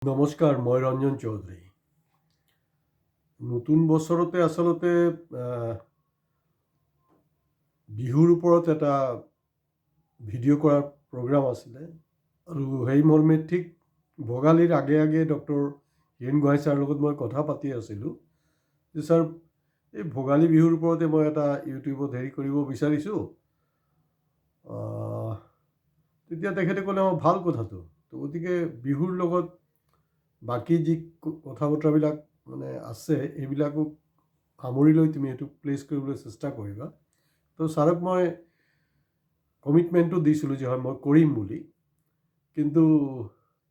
নমস্কাৰ, মই ৰঞ্জন চৌধুৰী। নতুন বছৰতে আচলতে বিহুৰ ওপৰত এটা ভিডিঅ' কৰাৰ প্ৰগ্ৰাম আছিলে আৰু সেই মৰ্মে ঠিক ভোগালীৰ আগে আগে ডক্টৰ হীৰেণ গোহাঁই ছাৰৰ লগত মই কথা পাতি আছিলোঁ যে ছাৰ, এই ভোগালী বিহুৰ ওপৰতে মই এটা ইউটিউবত কৰিব বিচাৰিছোঁ। তেতিয়া তেখেতে ক'লে, ভাল কথাটো। তো গতিকে বিহুৰ লগত বাকী যি কথা বতৰাবিলাক আছে এইবিলাকো সামৰি লৈ তুমি এইটো প্লেচ কৰিবলৈ চেষ্টা কৰিবা। তো ছাৰক মই কমিটমেণ্টটো দিছিলোঁ যে হয় মই কৰিম বুলি, কিন্তু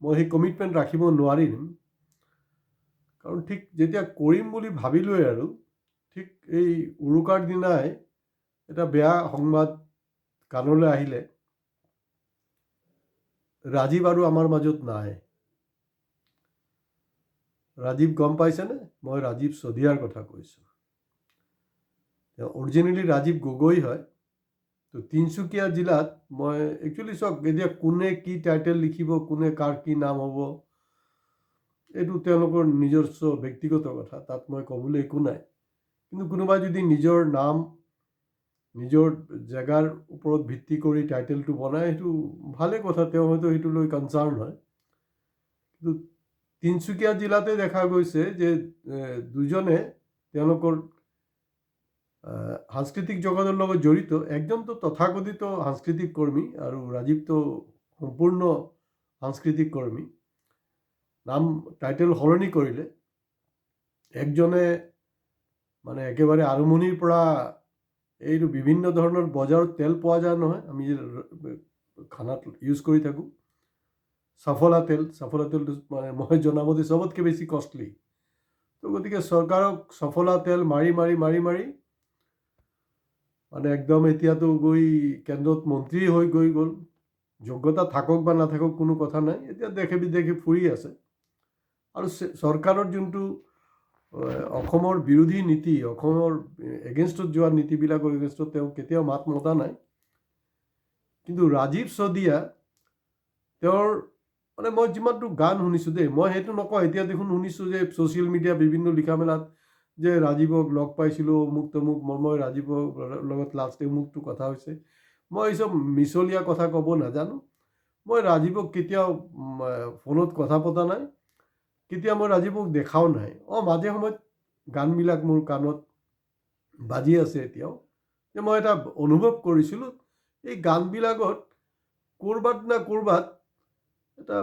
মই সেই কমিটমেণ্ট ৰাখিব নোৱাৰিম। কাৰণ ঠিক যেতিয়া কৰিম বুলি ভাবিলোৱে আৰু ঠিক এই উৰুকাৰ দিনাই এটা বেয়া সংবাদ কাণলৈ আহিলে। ৰাজীৱ আৰু আমাৰ মাজত নাই। ৰাজীৱ গম পাইছেনে? মই ৰাজীৱ চধিয়াৰ কথা কৈছোঁ। অৰিজিনেলি ৰাজীৱ গগৈ হয়। তো তিনিচুকীয়া জিলাত মই একচুৱেলি চাওক, এতিয়া কোনে কি টাইটেল লিখিব, কোনে কাৰ কি নাম হ'ব, এইটো তেওঁলোকৰ নিজস্ব ব্যক্তিগত কথা, তাত মই ক'বলৈ একো নাই। কিন্তু কোনোবাই যদি নিজৰ নাম নিজৰ জেগাৰ ওপৰত ভিত্তি কৰি টাইটেলটো বনায়, সেইটো ভালে কথা, তেওঁ হয়তো সেইটো লৈ কনচাৰ্ণ হয়। কিন্তু তিনিচুকীয়া জিলাতে দেখা গৈছে যে দুজনে তেওঁলোকৰ সাংস্কৃতিক জগতৰ লগত জড়িত। একজনতো তথাকথিত সাংস্কৃতিক কৰ্মী আৰু ৰাজীৱটো সম্পূৰ্ণ সাংস্কৃতিক কৰ্মী। নাম টাইটেল সলনি কৰিলে। একজনে একেবাৰে আৰম্ভণিৰ পৰা এইটো বিভিন্ন ধৰণৰ বজাৰত তেল পোৱা যায় নহয়, আমি যে খানাত ইউজ কৰি থাকোঁ, সফলা তেলটো মই জনামতে চবতকৈ বেছি কষ্টলি। তো গতিকে চৰকাৰক সফলা তেল মাৰি মাৰি মাৰি মাৰি একদম এতিয়াতো গৈ কেন্দ্ৰত মন্ত্ৰী হৈ গ'ল। যোগ্যতা থাকক বা নাথাকক কোনো কথা নাই, এতিয়া দেশে বিদেশে ফুৰি আছে। আৰু চৰকাৰৰ যোনটো অসমৰ বিৰোধী নীতি, অসমৰ এগেইনষ্টত যোৱা নীতিবিলাকৰ এগেইনষ্টত তেওঁ কেতিয়াও মাত মতা নাই। কিন্তু ৰাজীৱ চৌধিয়া, তেওঁৰ মই যিমানটো গান শুনিছোঁ দেই, মই সেইটো নকওঁ। এতিয়া দেখোন শুনিছোঁ যে ছ'চিয়েল মিডিয়া বিভিন্ন লিখা মেলাত যে ৰাজীৱক লগ পাইছিলোঁ, অমুক তমুক, মই ৰাজীৱৰ লগত লাষ্ট অমুকটো কথা হৈছে। মই এইচব মিছলীয়া কথা ক'ব নাজানো। মই ৰাজীৱক কেতিয়াও ফোনত কথা পতা নাই, কেতিয়া মই ৰাজীৱক দেখাও নাই। মাজে সময়ত গানবিলাক মোৰ কাণত বাজি আছে এতিয়াও, যে মই এটা অনুভৱ কৰিছিলোঁ এই গানবিলাকত ক'ৰবাত না ক'ৰবাত এটা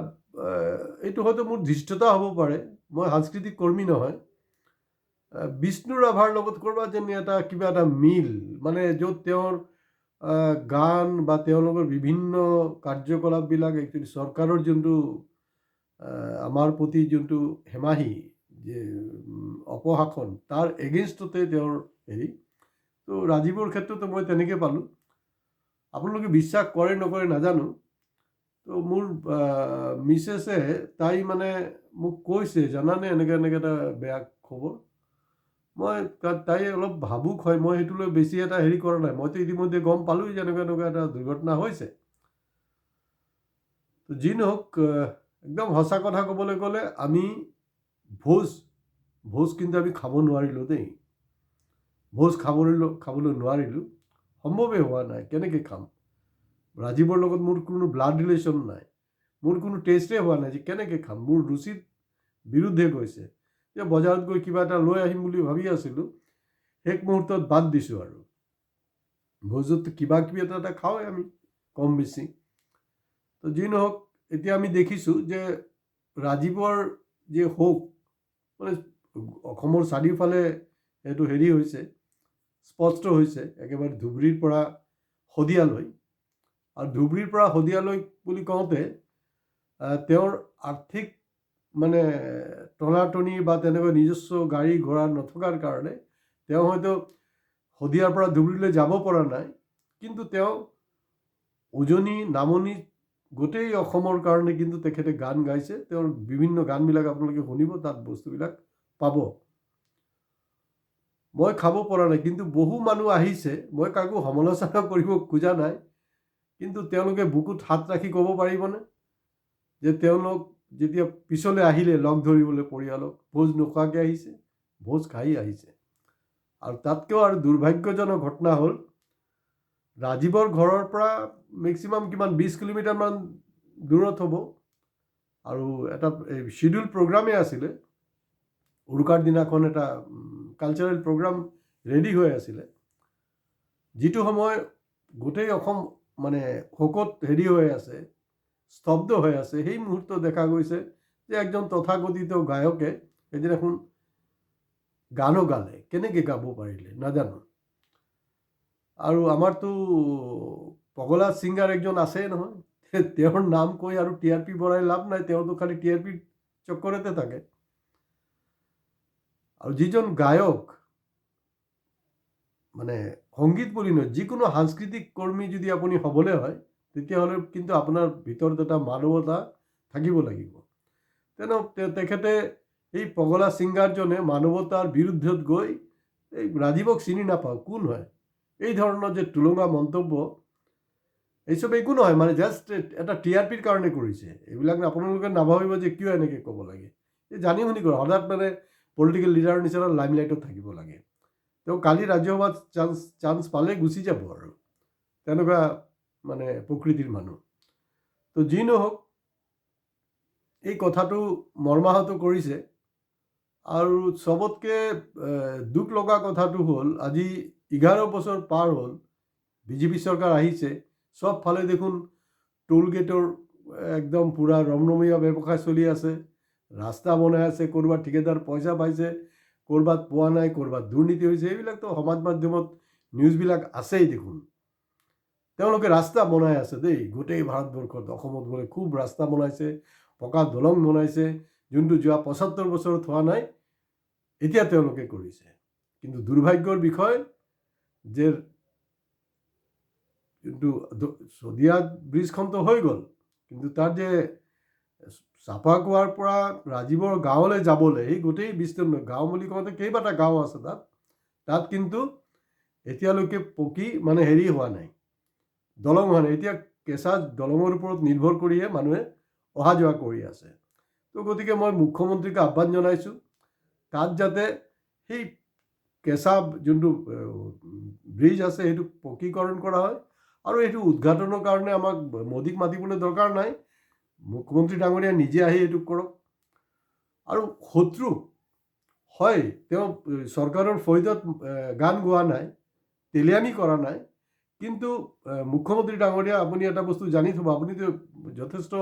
এইটো হয়তো মোৰ ধৃষ্টতা হ'ব পাৰে, মই সাংস্কৃতিক কৰ্মী নহয়, বিষ্ণু ৰাভাৰ লগত ক'ৰবাত যেন এটা কিবা এটা মিল, য'ত তেওঁৰ গান বা তেওঁলোকৰ বিভিন্ন কাৰ্যকলাপবিলাক একচুৱেলি চৰকাৰৰ যোনটো আমাৰ প্ৰতি যোনটো হেমাহি যে অপশাসন, তাৰ এগেইনষ্টতে তেওঁৰ হেৰি। তো ৰাজীৱৰ ক্ষেত্ৰতো মই তেনেকৈ পালোঁ। আপোনালোকে বিশ্বাস কৰে নকৰে নাজানো। তো মোৰ মিছেছে তাই মোক কৈছে, জানানে এনেকৈ এনেকৈ এটা বেয়া খবৰ। তাই অলপ ভাবুক হয়, মই সেইটো লৈ বেছি এটা হেৰি কৰা নাই। মইতো ইতিমধ্যে গম পালোঁ যে এনেকুৱা এনেকুৱা এটা দুৰ্ঘটনা হৈছে। তো যি নহওক, একদম সঁচা কথা ক'বলৈ গ'লে আমি ভোজ কিন্তু আমি খাব নোৱাৰিলোঁ দেই। ভোজ খাবলৈ নোৱাৰিলোঁ, সম্ভৱেই হোৱা নাই। কেনেকৈ খাম? ৰাজীৱৰ লগত মোৰ কোনো ব্লাড ৰিলেশ্যন নাই, মোৰ কোনো টেষ্টেই হোৱা নাই যে কেনেকৈ খাম। মোৰ ৰুচিৰ বিৰুদ্ধে গৈছে। যে বজাৰত গৈ কিবা এটা লৈ আহিম বুলি ভাবি আছিলোঁ, শেষ মুহূৰ্তত বাদ দিছোঁ। আৰু ভোজত কিবা কিবি এটা খাওঁৱে আমি কম বেছি। তো যি নহওক, এতিয়া আমি দেখিছোঁ যে ৰাজীৱৰ যে শোক অসমৰ চাৰিওফালে এইটো হেৰি হৈছে, স্পষ্ট হৈছে, একেবাৰে ধুবুৰীৰ পৰা শদিয়ালৈ। আৰু ধুবুৰীৰ পৰা শদিয়ালৈ বুলি কওঁতে তেওঁৰ আৰ্থিক টনাটনি বা তেনেকৈ নিজস্ব গাড়ী ঘোঁৰা নথকাৰ কাৰণে তেওঁ হয়তো শদিয়াৰ পৰা ধুবুৰীলৈ যাব পৰা নাই। কিন্তু তেওঁ উজনি নামনি গোটেই অসমৰ কাৰণে কিন্তু তেখেতে গান গাইছে। তেওঁৰ বিভিন্ন গানবিলাক আপোনালোকে শুনিব, তাত বস্তুবিলাক পাব। মই খাব পৰা নাই, কিন্তু বহু মানুহ আহিছে। মই কাকো সমালোচনা কৰিব খোজা নাই, কিন্তু তেওঁলোকে বুকুত হাত ৰাখি ক'ব পাৰিবনে যে তেওঁলোক যেতিয়া পিছলৈ আহিলে লগ ধৰিবলৈ পৰিয়ালক, ভোজ নোখোৱাকৈ আহিছে, ভোজ খাই আহিছে। আৰু তাতকৈও আৰু দুৰ্ভাগ্যজনক ঘটনা হ'ল, ৰাজীৱৰ ঘৰৰ পৰা মেক্সিমাম কিমান 20 কিলোমিটাৰমান দূৰত হ'ব, আৰু এটা শ্বিডিউল প্ৰগ্ৰামেই আছিলে। উৰুকাৰ দিনাখন এটা কালচাৰেল প্ৰগ্ৰাম ৰেডি হৈ আছিলে, যিটো সময় গোটেই অসম মানে শোকত হৈ আছে, স্তব্ধ হৈ আছে। সেই মুহূৰ্ত দেখা গৈছে যে একজন তথাকথিত গায়কে সেইদিনাখন গানো গালে। কেনেকৈ গাব পাৰিলে নাজানো। আৰু আমাৰতো পগলা ছিংগাৰ একজন আছেই নহয়, তেওঁৰ নাম কৈ আৰু TRP বঢ়াই লাভ নাই, তেওঁতো খালি TRP চক্কৰতে থাকে। আৰু যিজন গায়ক, মানে সংগীত বুলি নহয়, যিকোনো সাংস্কৃতিক কৰ্মী যদি আপুনি হ'বলৈ হয়, তেতিয়াহ'লে কিন্তু আপোনাৰ ভিতৰত এটা মানৱতা থাকিব লাগিব। তেখেতে এই পগলা ছিংগাৰজনে মানৱতাৰ বিৰুদ্ধত গৈ এই ৰাজীৱক চিনি নাপাওঁ, কোন হয়, এই ধৰণৰ যে টুলুঙা মন্তব্য, এইচব একো নহয়, মানে জাষ্ট এটা TRPৰ কাৰণে কৰিছে। এইবিলাক আপোনালোকে নাভাবিব যে কিয় এনেকৈ ক'ব লাগে, এই জানি শুনি কৰে। সদায় মানে পলিটিকেল লিডাৰৰ নিচিনা লাইমলাইটত থাকিব লাগে। তেওঁ কালি ৰাজ্যসভাত চান্স পালে গুচি যাব, আৰু তেনেকুৱা মানে প্ৰকৃতিৰ মানুহ। তো যি নহওক, এই কথাটো মৰ্মাহত কৰিছে। আৰু চবতকৈ দুখ লগা কথাটো হ'ল, আজি 11 বছৰ পাৰ হ'ল, BJP চৰকাৰ আহিছে, চব ফালে দেখোন টোল গেটৰ একদম পূৰা ৰমৰমীয়া ব্যৱসায় চলি আছে, ৰাস্তা বনাই আছে, ক'ৰবাত ঠিকাদাৰ পইচা পাইছে, ক'ৰবাত পোৱা নাই, ক'ৰবাত দুৰ্নীতি হৈছে। এইবিলাকতো সমাজ মাধ্যমত নিউজবিলাক আছেই দেখোন। তেওঁলোকে ৰাস্তা বনাই আছে দেই, গোটেই ভাৰতবৰ্ষত। অসমত গ'লে খুব ৰাস্তা বনাইছে, পকা দলং বনাইছে, যোনটো যোৱা 75 বছৰত হোৱা নাই, এতিয়া তেওঁলোকে কৰিছে। কিন্তু দুৰ্ভাগ্যৰ বিষয় যে যোনটো শদিয়া ব্ৰিজখনটো হৈ গ'ল, কিন্তু তাত যে চাপাকুৱাৰ পৰা ৰাজীৱৰ গাঁৱলৈ যাবলৈ, এই গোটেই বিস্তীৰ্ণ গাঁও বুলি কওঁতে কেইবাটা গাঁও আছে তাত কিন্তু এতিয়ালৈকে পকী মানে হোৱা নাই, দলং হোৱা নাই। এতিয়া কেঁচা দলঙৰ ওপৰত নিৰ্ভৰ কৰিয়ে মানুহে অহা যোৱা কৰি আছে। তো গতিকে মই মুখ্যমন্ত্ৰীক আহ্বান জনাইছোঁ, তাত যাতে সেই কেঁচা যোনটো ব্ৰিজ আছে সেইটো পকীকৰণ কৰা হয়। আৰু এইটো উদ্ঘাটনৰ কাৰণে আমাক মোদীক মাতিবলৈ দৰকাৰ নাই, মুখ্যমন্ত্ৰী ডাঙৰীয়া নিজে আহি এইটো কৰক। আৰু শত্ৰু হয়, তেওঁ চৰকাৰৰ ফৈদত গান গোৱা নাই, তেলিয়ানি কৰা নাই, কিন্তু মুখ্যমন্ত্ৰী ডাঙৰীয়া, আপুনি এটা বস্তু জানি থ'ব, আপুনিতো যথেষ্ট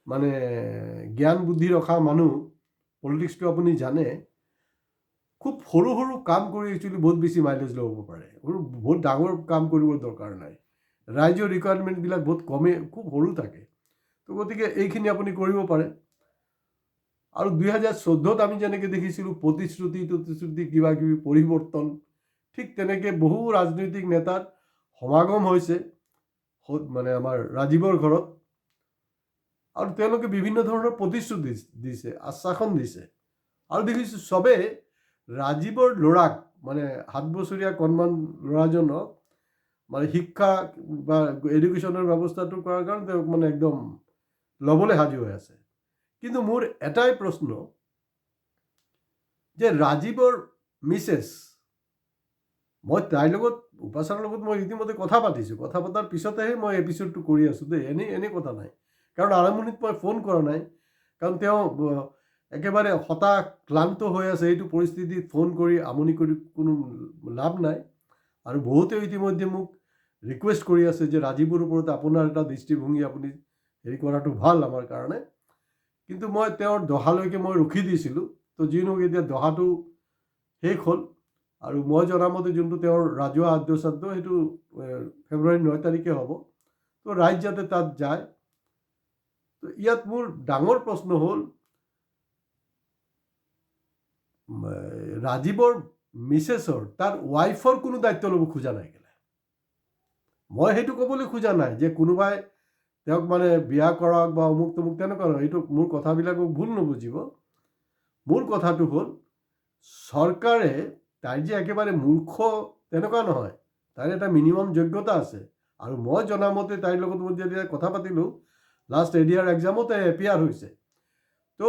মানে জ্ঞান বুদ্ধি ৰখা মানুহ, পলিটিক্সটো আপুনি জানে। খুব সৰু সৰু কাম কৰি একচুৱেলি বহুত বেছি মাইলেজ ল'ব পাৰে। বহুত ডাঙৰ কাম কৰিবৰ দৰকাৰ নাই। ৰাইজৰ ৰিকুৱাৰমেণ্টবিলাক বহুত কমেই, খুব সৰু থাকে। তো গতিকে এইখিনি আপুনি কৰিব পাৰে। আৰু 2014ত আমি যেনেকৈ দেখিছিলোঁ প্ৰতিশ্ৰুতি কিবা কিবি পৰিৱৰ্তন, ঠিক তেনেকৈ বহু ৰাজনৈতিক নেতাৰ সমাগম হৈছে মানে আমাৰ ৰাজীৱৰ ঘৰত। আৰু তেওঁলোকে বিভিন্ন ধৰণৰ প্ৰতিশ্ৰুতি দিছে, আশ্বাসন দিছে। আৰু দেখিছোঁ চবেই ৰাজীৱৰ ল'ৰাক, মানে 7 বছৰীয়া কণমান ল'ৰাজনক মানে শিক্ষা বা এডুকেশ্যনৰ ব্যৱস্থাটো কৰাৰ কাৰণে তেওঁক মানে একদম ল'বলৈ সাজু হৈ আছে। কিন্তু মোৰ এটাই প্ৰশ্ন, যে ৰাজীৱৰ মিছেছ, মই তাইৰ লগত, উপাচাৰৰ লগত মই ইতিমধ্যে কথা পাতিছোঁ, কথা পতাৰ পিছতেহে মই এপিছডটো কৰি আছোঁ দেই, এনেই কথা নাই। কাৰণ আৰম্ভণিত মই ফোন কৰা নাই, কাৰণ তেওঁ একেবাৰে হতাশ ক্লান্ত হৈ আছে। এইটো পৰিস্থিতিত ফোন কৰি আমনি কৰি কোনো লাভ নাই। আৰু বহুতে ইতিমধ্যে মোক ৰিকুৱেষ্ট কৰি আছে যে ৰাজীৱৰ ওপৰত আপোনাৰ এটা দৃষ্টিভংগী আপুনি কৰাটো ভাল আমাৰ কাৰণে। কিন্তু মই তেওঁৰ দহালৈকে মই ৰখি দিছিলোঁ। তো যি নহওক, এতিয়া দহাটো শেষ হ'ল। আৰু মই জনামতে যোনটো তেওঁৰ ৰাজহুৱা আদ্যশ্ৰাদ্ধ, সেইটো ফেব্ৰুৱাৰী 9 তাৰিখে হ'ব। তো ৰাইজ যাতে তাত যায়। তো ইয়াত মোৰ ডাঙৰ প্ৰশ্ন হ'ল, ৰাজীৱৰ মিছেছৰ, তাৰ ৱাইফৰ কোনো দায়িত্ব ল'ব খোজা নাই কেলে? মই সেইটো ক'বলৈ খোজা নাই যে কোনোবাই তেওঁক মানে বিয়া কৰাওক বা অমুক তমুক, তেনেকুৱা নহয়। এইটো মোৰ কথাবিলাকক ভুল নুবুজিব। মোৰ কথাটো হ'ল, চৰকাৰে তাই যে একেবাৰে মূৰ্খ তেনেকুৱা নহয়, তাইৰ এটা মিনিমাম যোগ্যতা আছে। আৰু মই জনামতে তাইৰ লগত মই যেতিয়া কথা পাতিলোঁ, লাষ্ট ADR এক্সামতে এপিয়াৰ হৈছে। তো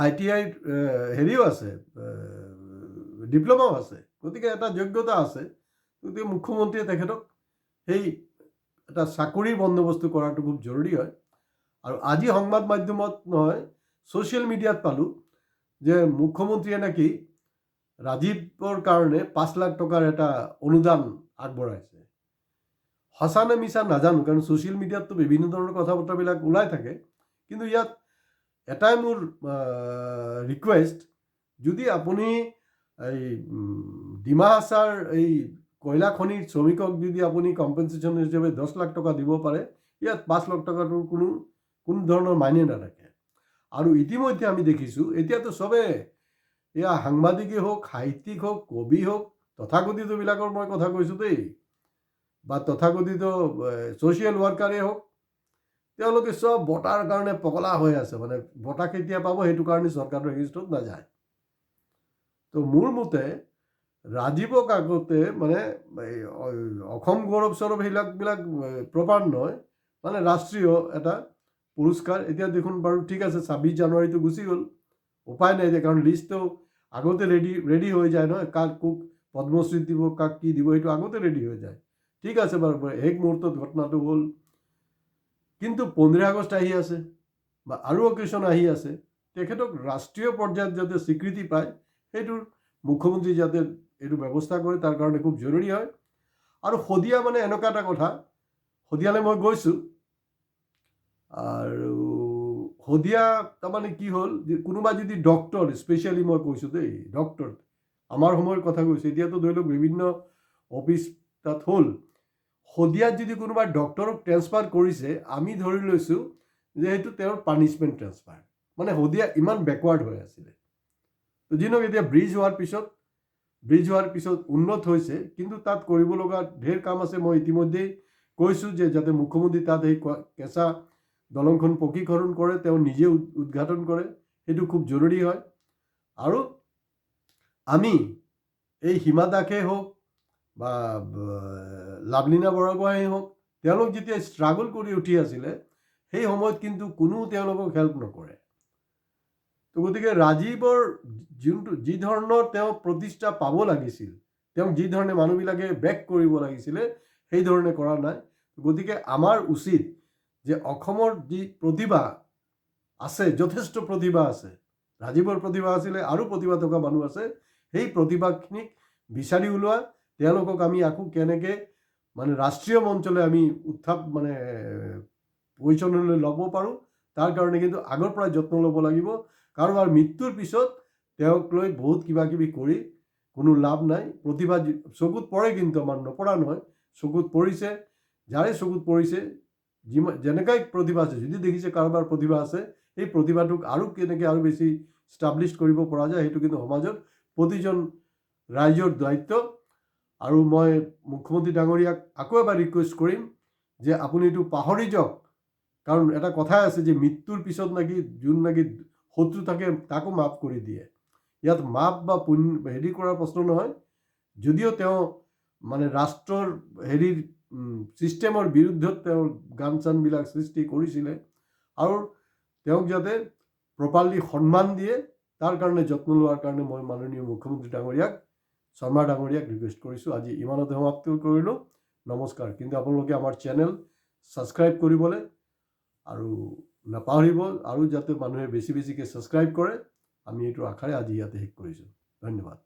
ITI হেৰিও আছে, ডিপ্ল'মাও আছে, গতিকে এটা যোগ্যতা আছে। গতিকে মুখ্যমন্ত্ৰীয়ে তেখেতক সেই এটা চাকৰিৰ বন্দোবস্ত কৰাটো খুব জৰুৰী হয়। আৰু আজি সংবাদ মাধ্যমত নহয়, ছ'চিয়েল মিডিয়াত পালোঁ যে মুখ্যমন্ত্ৰীয়ে নাকি ৰাজীৱৰ কাৰণে 5 লাখ টকাৰ এটা অনুদান আগবঢ়াইছে। সঁচা নে মিছা নাজানো, কাৰণ ছ'চিয়েল মিডিয়াততো বিভিন্ন ধৰণৰ কথা বতৰাবিলাক ওলাই থাকে। কিন্তু ইয়াত এটাই মোৰ ৰিকুৱেষ্ট, যদি আপুনি এই ডিমা হাছাৰ এই কয়লা খনিৰ শ্ৰমিকক যদি আপুনি কম্পেনচেশ্যন হিচাপে 10 লাখ টকা দিব পাৰে, ইয়াত 5 লাখ টকাটোৰ কোনো ধৰণৰ মাইনে নাথাকে। আৰু ইতিমধ্যে আমি দেখিছোঁ, এতিয়াতো চবে এয়া সাংবাদিকেই হওক, সাহিত্যিক হওক, কবি হওক, তথাকথিতবিলাকৰ মই কথা কৈছোঁ দেই, বা তথাকথিত ছ'চিয়েল ৱৰ্কাৰেই হওক, তেওঁলোকে চব বঁটাৰ কাৰণে পগলা হৈ আছে। মানে বঁটা কেতিয়া পাব সেইটো কাৰণে চৰকাৰৰ এগেইনষ্টত নাযায়। তো মোৰ মতে ৰাজীৱক আগতে মানে অসম গৌৰৱ চৌৰৱ সেইবিলাক প্ৰপাৰ নহয়, মানে ৰাষ্ট্ৰীয় এটা পুৰস্কাৰ। এতিয়া দেখোন বাৰু ঠিক আছে, 26 জানুৱাৰীটো গুচি গ'ল, উপায় নাই এতিয়া, কাৰণ লিষ্টটো আগতে ৰেডি হৈ যায় নহয়, কাক কোক পদ্মশ্ৰী দিব, কাক কি দিব, সেইটো আগতে ৰেডি হৈ যায়। ঠিক আছে বাৰু, এক মুহূৰ্তত ঘটনাটো হ'ল। কিন্তু 15 আগষ্ট আহি আছে বা আৰু অকেশ্যন আহি আছে, তেখেতক ৰাষ্ট্ৰীয় পৰ্যায়ত যাতে স্বীকৃতি পায়, সেইটোৰ মুখ্যমন্ত্ৰী যাতে এইটো ব্যৱস্থা কৰে, তাৰ কাৰণে খুব জৰুৰী হয়। আৰু শদিয়া মানে এনেকুৱা এটা কথা, শদিয়ালৈ মই গৈছোঁ, আৰু শদিয়া তাৰমানে কি হ'ল, যে কোনোবা যদি ডক্টৰ, স্পেচিয়েলি মই কৈছোঁ দেই, ডক্টৰ, আমাৰ সময়ৰ কথা কৈছোঁ, এতিয়াতো ধৰি লওক বিভিন্ন অফিচ তাত হ'ল, শদিয়াত যদি কোনোবা ডক্টৰক ট্ৰেন্সফাৰ কৰিছে, আমি ধৰি লৈছোঁ যে সেইটো তেওঁৰ পানিছমেণ্ট ট্ৰেন্সফাৰ। মানে শদিয়া ইমান বেকৱাৰ্ড হৈ আছিলে। তো যিনক এতিয়া ব্ৰিজ হোৱাৰ পিছত উন্নত হৈছে, কিন্তু তাত কৰিব লগা ঢেৰ কাম আছে। মই ইতিমধ্যেই কৈছোঁ যে যাতে মুখ্যমন্ত্ৰী তাত এই কেঁচা দলংখন পকীকৰণ কৰে, তেওঁ নিজে উদ্ঘাটন কৰে, সেইটো খুব জৰুৰী হয়। আৰু আমি এই হিমা দাসেই হওক বা লাভলীনা বৰগোহাঁই হওক, তেওঁলোক যেতিয়া ষ্ট্ৰাগল কৰি উঠি আছিলে, সেই সময়ত কিন্তু কোনো তেওঁলোকক হেল্প নকৰে। তো গতিকে ৰাজীৱৰ যি ধৰণৰ তেওঁ প্ৰতিষ্ঠা পাব লাগিছিল, তেওঁক যি ধৰণে মানুহবিলাকে বেক কৰিব লাগিছিলে, সেই ধৰণে কৰা নাই। গতিকে আমাৰ উচিত যে অসমৰ যি প্ৰতিভা আছে, যথেষ্ট প্ৰতিভা আছে, ৰাজীৱৰ প্ৰতিভা আছিলে, আৰু প্ৰতিভা থকা মানুহ আছে, সেই প্ৰতিভাখিনিক বিচাৰি ওলোৱা, তেওঁলোকক আমি আকৌ কেনেকৈ মানে ৰাষ্ট্ৰীয় মঞ্চলৈ আমি মানে পজিশ্যনলৈ ল'ব পাৰোঁ, তাৰ কাৰণে কিন্তু আগৰ পৰাই যত্ন ল'ব লাগিব। কাৰোবাৰ মৃত্যুৰ পিছত তেওঁক লৈ বহুত কিবা কিবি কৰি কোনো লাভ নাই। প্ৰতিভা চকুত পৰে, কিন্তু আমাৰ নপৰা নহয়, চকুত পৰিছে। যাৰে চকুত পৰিছে, যেনেকাই প্ৰতিভা আছে, যদি দেখিছে কাৰোবাৰ প্ৰতিভা আছে, সেই প্ৰতিভাটোক আৰু কেনেকৈ আৰু বেছি ষ্টাব্লিছ কৰিব পৰা যায়, সেইটো কিন্তু সমাজত প্ৰতিজন ৰাইজৰ দায়িত্ব। আৰু মই মুখ্যমন্ত্ৰী ডাঙৰীয়াক আকৌ এবাৰ ৰিকুৱেষ্ট কৰিম যে আপুনি এইটো পাহৰি যাওক, কাৰণ এটা কথাই আছে যে মৃত্যুৰ পিছত নাকি যোন নাকি শত্ৰু থাকে, তাকো মাফ কৰি দিয়ে। ইয়াত মাফ বা হেৰি কৰাৰ প্ৰশ্ন নহয়। যদিও তেওঁ মানে ৰাষ্ট্ৰৰ ছিষ্টেমৰ বিৰুদ্ধত তেওঁ গান চানবিলাক সৃষ্টি কৰিছিলে, আৰু তেওঁক যাতে প্ৰপাৰলি সন্মান দিয়ে, তাৰ কাৰণে যত্ন লোৱাৰ কাৰণে মই মাননীয় মুখ্যমন্ত্ৰী ডাঙৰীয়াক, শৰ্মা ডাঙৰীয়াক ৰিকুৱেষ্ট কৰিছোঁ। আজি ইমানতে সমাপ্ত কৰিলোঁ। নমস্কাৰ। কিন্তু আপোনালোকে আমাৰ চেনেল ছাবস্ক্ৰাইব কৰিবলৈ আৰু নাপাহৰিব, আৰু যাতে মানুহে বেছিকৈ ছাবস্ক্ৰাইব কৰে, আমি এইটো আশাৰে আজি ইয়াতে শেষ কৰিছোঁ। ধন্যবাদ।